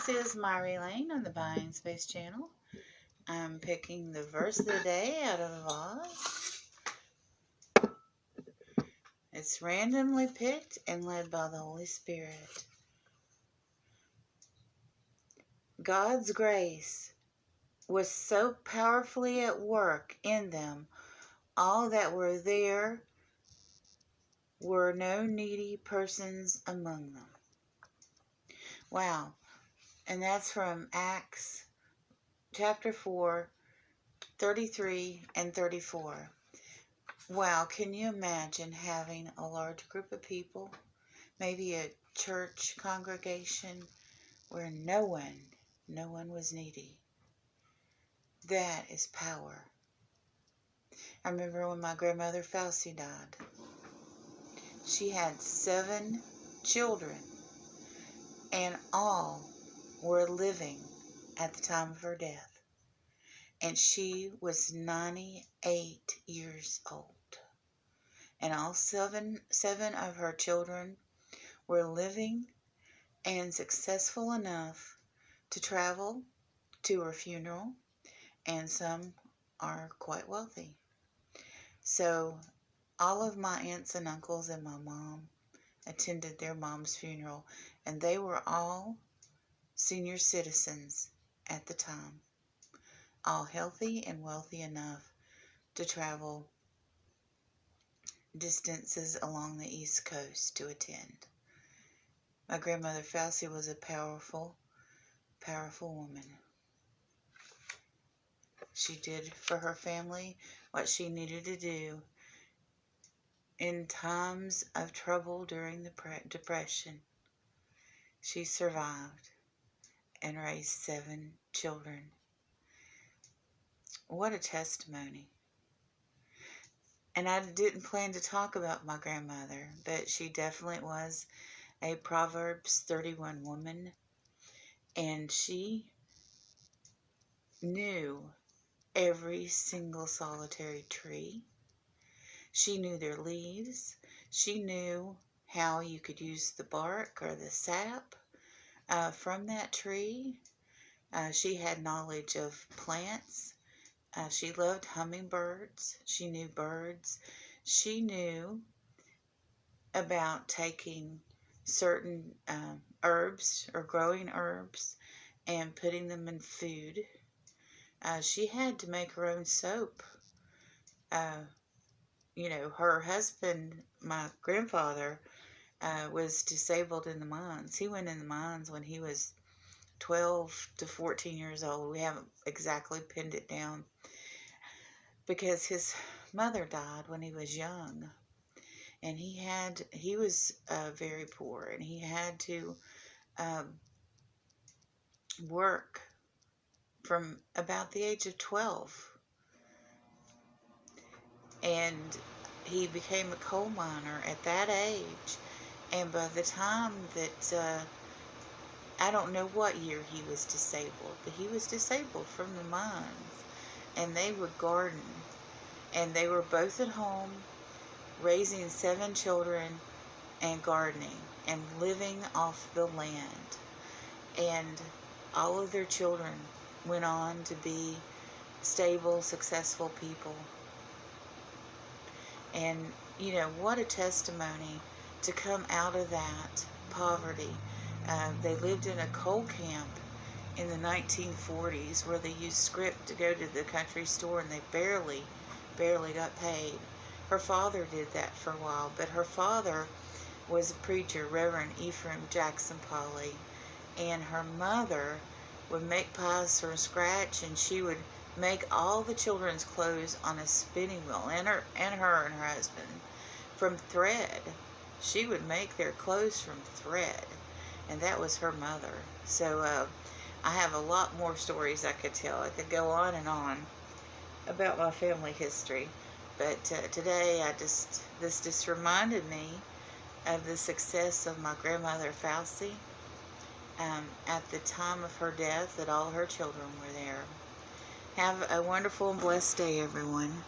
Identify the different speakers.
Speaker 1: This is Myrie Lane on the Buying Space channel. I'm picking the verse of the day out of Oz. It's randomly picked and led by the Holy Spirit. God's grace was so powerfully at work in them, all that were there were no needy persons among them. Wow. And that's from Acts chapter 4, 33 and 34. Wow, can you imagine having a large group of people, maybe a church congregation where no one was needy? That is power. I remember when my grandmother Falcy died. She had 7 children, and all were living at the time of her death. And she was 98 years old. And all seven of her children were living and successful enough to travel to her funeral, and some are quite wealthy. So all of my aunts and uncles and my mom attended their mom's funeral, and they were all senior citizens at the time, all healthy and wealthy enough to travel distances along the East Coast to attend. My grandmother Falcy was a powerful woman. She did for her family what she needed to do in times of trouble during the Depression. She survived and raised 7 children. What a testimony. And I didn't plan to talk about my grandmother, but she definitely was a Proverbs 31 woman, and she knew every single solitary tree. She knew their leaves. She knew how you could use the bark or the sap from that tree. She had knowledge of plants. She loved hummingbirds. She knew birds. She knew about taking certain herbs or growing herbs and putting them in food. She had to make her own soap. Her husband, my grandfather, was disabled in the mines. He went in the mines when he was 12 to 14 years old. We haven't exactly pinned it down because his mother died when he was young, and he was very poor, and he had to work from about the age of 12, and he became a coal miner at that age. And by the time that I don't know what year he was disabled, but he was disabled from the mines, and they would garden, and they were both at home raising 7 children and gardening and living off the land. And all of their children went on to be stable, successful people. And what a testimony to come out of that poverty. They lived in a coal camp in the 1940s where they used script to go to the country store, and they barely got paid. Her father did that for a while, but her father was a preacher, Reverend Ephraim Jackson Polly, and her mother would make pies from scratch, and she would make all the children's clothes on a spinning wheel, and her husband, from thread. She would make their clothes from thread, and that was her mother. So I have a lot more stories I could tell. I could go on and on about my family history, but today this just reminded me of the success of my grandmother Falcy. At the time of her death, that all her children were there. Have a wonderful and blessed day, everyone.